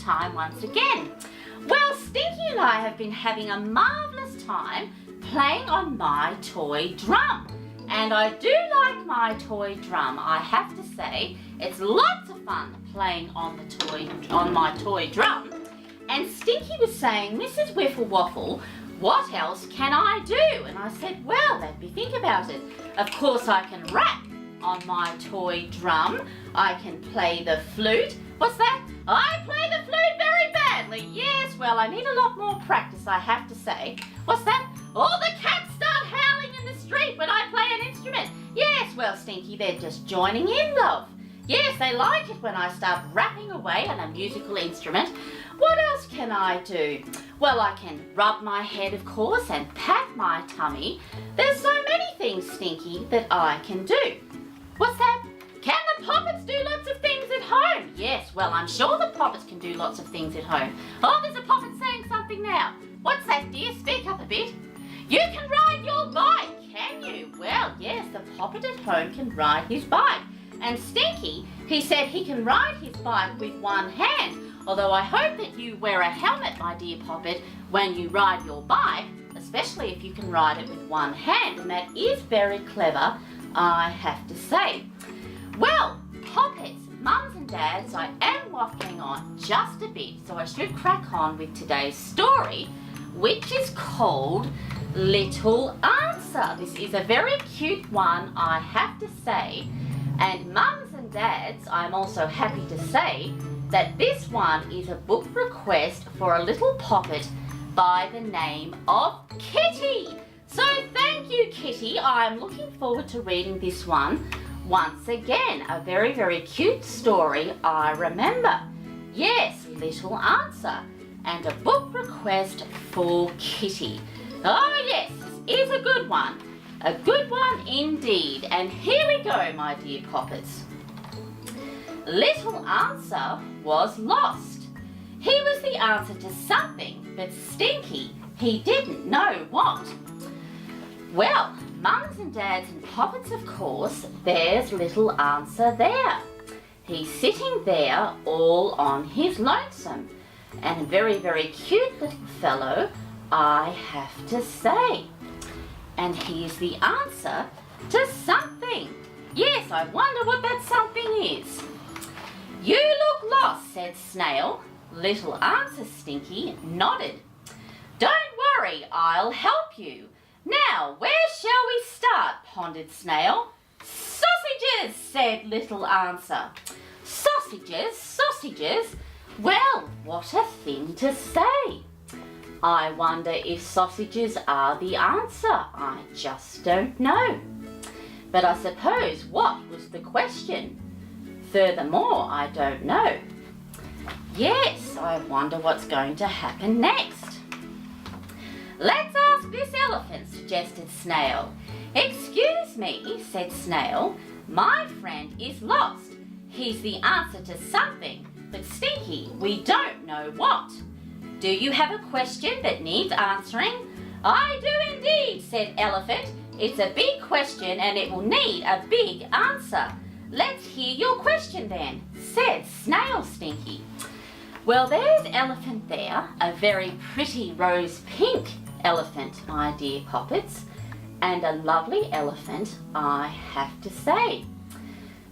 time once again. Well, Stinky and I have been having a marvellous time playing on my toy drum. And I do like my toy drum, I have to say. It's lots of fun playing on my toy drum. And Stinky was saying, Mrs. Whiffle Waffle, what else can I do? And I said, well, let me think about it. Of course I can rap on my toy drum. I can play the flute. What's that? I play the flute very badly. Yes, well, I need a lot more practice, I have to say. What's that? All the cats start howling in the street when I play an instrument. Yes, well, Stinky, they're just joining in, love. Yes, they like it when I start rapping away on a musical instrument. What else can I do? Well, I can rub my head, of course, and pat my tummy. There's so many things, Stinky, that I can do. What's that? Can the Poppets do lots of things at home? Yes, well, I'm sure the Poppets can do lots of things at home. Oh, there's a Poppet saying something now. What's that, dear? Speak up a bit. You can ride your bike, can you? Well, yes, the Poppet at home can ride his bike. And Stinky, he said he can ride his bike with one hand. Although I hope that you wear a helmet, my dear Poppet, when you ride your bike, especially if you can ride it with one hand. And that is very clever, I have to say. Well, Poppets, mums and dads, I am waffling on just a bit, so I should crack on with today's story, which is called Little Answer. This is a very cute one, I have to say. And mums and dads, I'm also happy to say that this one is a book request for a little Poppet by the name of Kitty. So thank you, Kitty. I'm looking forward to reading this one once again. A very, very cute story, I remember. Yes, Little Answer, and a book request for Kitty. Oh yes, this is a good one. A good one indeed. And here we go, my dear Poppets. Little Answer was lost. He was the answer to something, but Stinky, he didn't know what. Well, mums and dads and Poppets, of course, there's Little Answer there. He's sitting there all on his lonesome. And a very, very cute little fellow, I have to say. And he's the answer to something. Yes, I wonder what that something is. You look lost, said Snail. Little Answer, Stinky, nodded. Don't worry, I'll help you. Now, where shall we start, pondered Snail. Sausages, said Little Answer. Sausages, sausages. Well, what a thing to say. I wonder if sausages are the answer. I just don't know. But I suppose what was the question? Furthermore, I don't know. Yes, I wonder what's going to happen next. Let's ask this elephant, suggested Snail. Excuse me, said Snail. My friend is lost. He's the answer to something, but Stinky, we don't know what. Do you have a question that needs answering? I do indeed, said Elephant. It's a big question and it will need a big answer. Let's hear your question then, said Snail Stinky. Well, there's Elephant there, a very pretty rose pink elephant, my dear Poppets, and a lovely elephant, I have to say.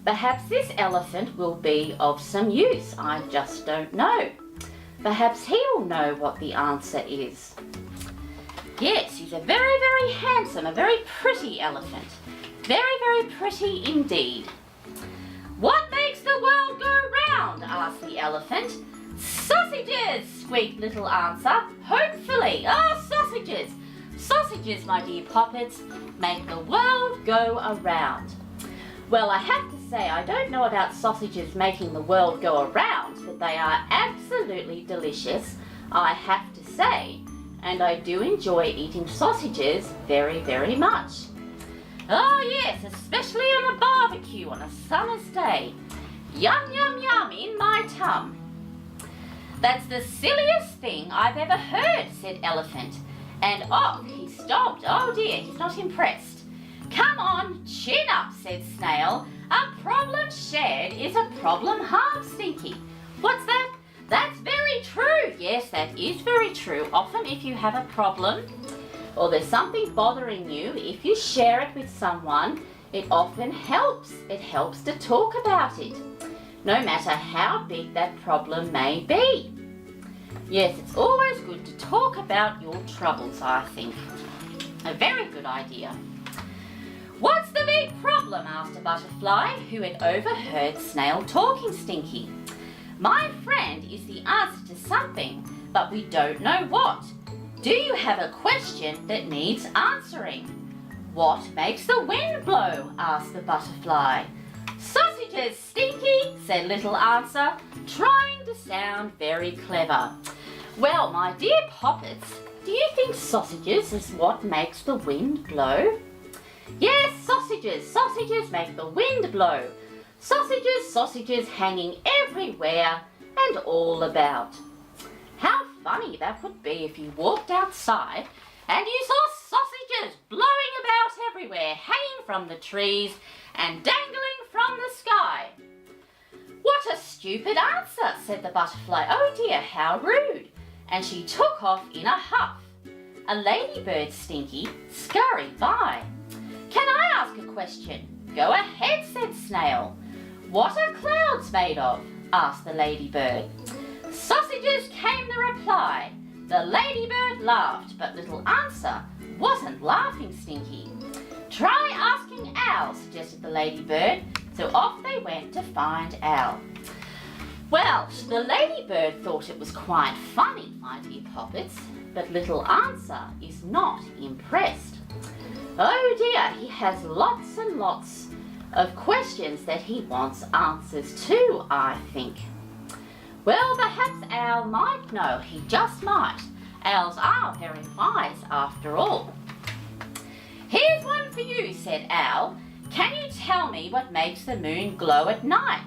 Perhaps this elephant will be of some use, I just don't know. Perhaps he'll know what the answer is. Yes, he's a very, very handsome, a very pretty elephant. Very, very pretty indeed. What makes the world go round? Asked the elephant. Sausages, squeaked Little Answer. Hopefully. Sausages. Sausages, my dear Poppets, make the world go around. Well, I have to say, I don't know about sausages making the world go around, but they are absolutely delicious, I have to say, and I do enjoy eating sausages very, very much. Oh yes, especially on a barbecue on a summer's day. Yum, yum, yum in my tum. That's the silliest thing I've ever heard, said Elephant, and off he stopped. Oh dear, he's not impressed. Come on, chin up, said Snail. A problem shared is a problem halved, Stinky. What's that? That's very true. Yes, that is very true. Often if you have a problem or there's something bothering you, if you share it with someone, it often helps. It helps to talk about it, no matter how big that problem may be. Yes, it's always good to talk about your troubles, I think. A very good idea. What's the big problem? Asked a butterfly who had overheard Snail talking Stinky. My friend is the answer to something, but we don't know what. Do you have a question that needs answering? What makes the wind blow? Asked the butterfly. Sausages, Stinky, said Little Answer, trying to sound very clever. Well, my dear Poppets, do you think sausages is what makes the wind blow? Yes, sausages. Sausages make the wind blow. Sausages, sausages hanging everywhere and all about. How funny that would be if you walked outside and you saw sausages blowing about everywhere, hanging from the trees and dangling from the sky. What a stupid answer, said the butterfly. Oh dear, how rude. And she took off in a huff. A ladybird, Stinky, scurried by. Can I ask a question? Go ahead, said Snail. What are clouds made of? Asked the ladybird. Sausages, came the reply. The ladybird laughed, but Little Answer wasn't laughing, Stinky. Try asking Owl, suggested the ladybird, so off they went to find Owl. Well, the ladybird thought it was quite funny, my dear Poppets, but Little Answer is not impressed. Oh dear, he has lots and lots of questions that he wants answers to, I think. Well, perhaps Owl might know. He just might. Owls are very wise after all. Here's one for you, said Owl. Can you tell me what makes the moon glow at night?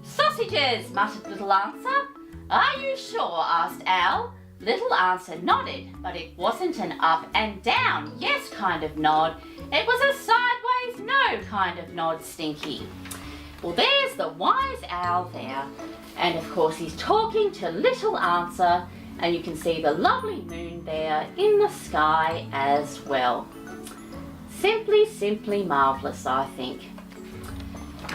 Sausages, muttered Little Answer. Are you sure? Asked Owl. Little Answer nodded, but it wasn't an up and down yes kind of nod. It was a sideways no kind of nod, Stinky. Well, there's the wise owl there. And of course he's talking to Little Answer, and you can see the lovely moon there in the sky as well. Simply, simply marvellous, I think.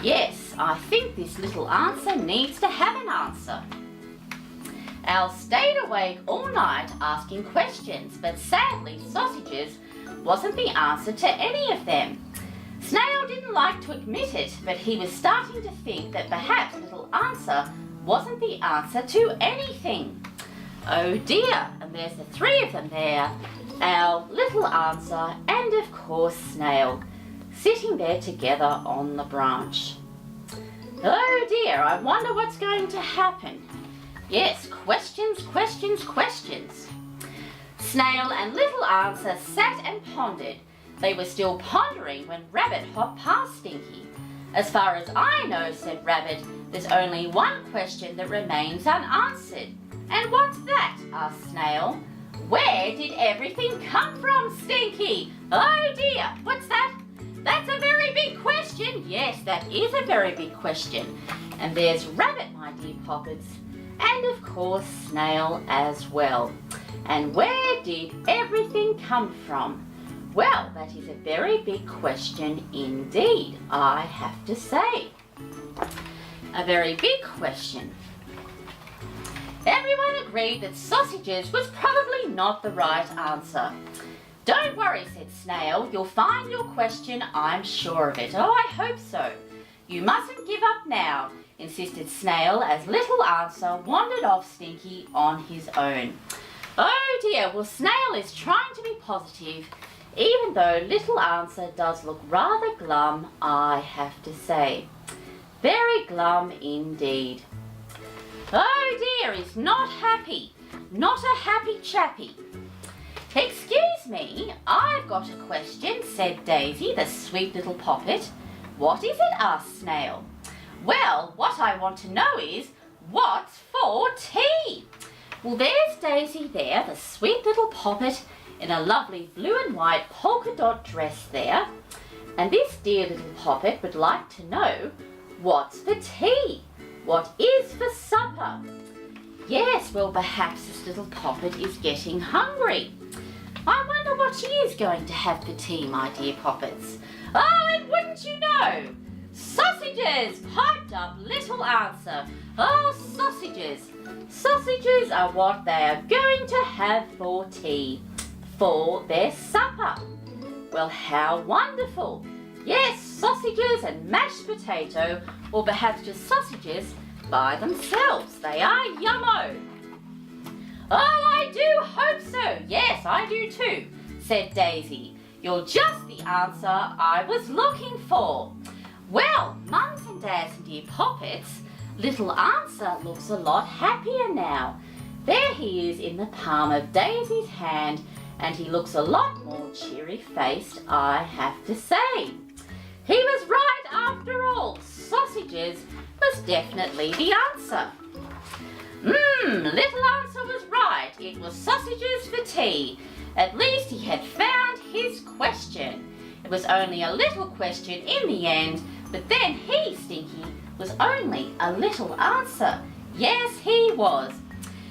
Yes, I think this Little Answer needs to have an answer. Owl stayed awake all night asking questions, but sadly Sausages wasn't the answer to any of them. Snail didn't like to admit it, but he was starting to think that perhaps Little Answer wasn't the answer to anything. Oh dear, and there's the three of them there. Owl, Little Answer, and of course Snail, sitting there together on the branch. Oh dear, I wonder what's going to happen. Yes, questions, questions, questions. Snail and Little Answer sat and pondered. They were still pondering when Rabbit hopped past Stinky. As far as I know, said Rabbit, there's only one question that remains unanswered. And what's that? Asked Snail. Where did everything come from, Stinky? Oh dear, what's that? That's a very big question. Yes, that is a very big question. And there's Rabbit, my dear Poppets, and of course Snail as well. And where did everything come from? Well, that is a very big question indeed, I have to say. A very big question. Everyone agreed that sausages was probably not the right answer. Don't worry, said Snail. You'll find your question, I'm sure of it. Oh, I hope so. You mustn't give up now, insisted Snail as Little Answer wandered off Stinky on his own. Oh dear, well Snail is trying to be positive, even though Little Answer does look rather glum, I have to say. Very glum indeed. Oh dear, he's not happy. Not a happy chappy. Excuse me, I've got a question, said Daisy, the sweet little poppet. What is it? Asked Snail. Well, what I want to know is, what's for tea? Well, there's Daisy there, the sweet little poppet, in a lovely blue and white polka dot dress there. And this dear little poppet would like to know, what's for tea? What is for supper? Yes, well, perhaps this little poppet is getting hungry. I wonder what she is going to have for tea, my dear poppets. Oh, and wouldn't you know? Sausages! Piped up little answer. Oh, sausages. Sausages are what they are going to have for tea, for their supper. Well, how wonderful. Yes, sausages and mashed potato, or perhaps just sausages by themselves. They are yummo. Oh, I do hope so. Yes, I do too, said Daisy. You're just the answer I was looking for. Well, mums and dads and dear poppets, little answer looks a lot happier now. There he is in the palm of Daisy's hand, and he looks a lot more cheery-faced, I have to say. He was right after all. Sausages was definitely the answer. Little answer was right. It was sausages for tea. At least he had found his question. It was only a little question in the end, but then he, Stinky, was only a little answer. Yes, he was.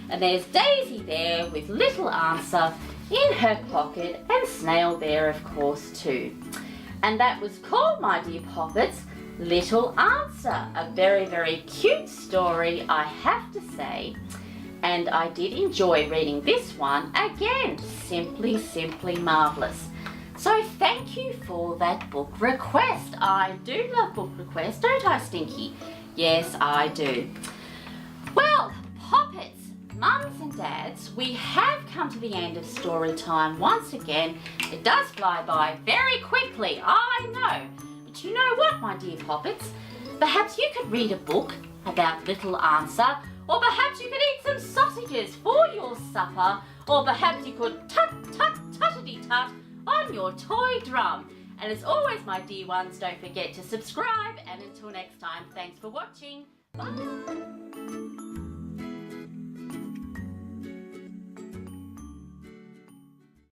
And there's Daisy there with little answer in her pocket, and Snail there, of course, too. And that was called, my dear poppets, Little Answer. A very, very cute story, I have to say. And I did enjoy reading this one again. Simply, simply marvellous. So thank you for that book request. I do love book requests, don't I, Stinky? Yes, I do. Well, poppets, mums and dads, we have come to the end of story time once again. It does fly by very quickly, I know. But you know what, my dear poppets? Perhaps you could read a book about Little Answer, or perhaps you could eat some sausages for your supper, or perhaps you could tut-tut-tuttity-tut on your toy drum. And as always, my dear ones, don't forget to subscribe, and until next time, thanks for watching. Bye!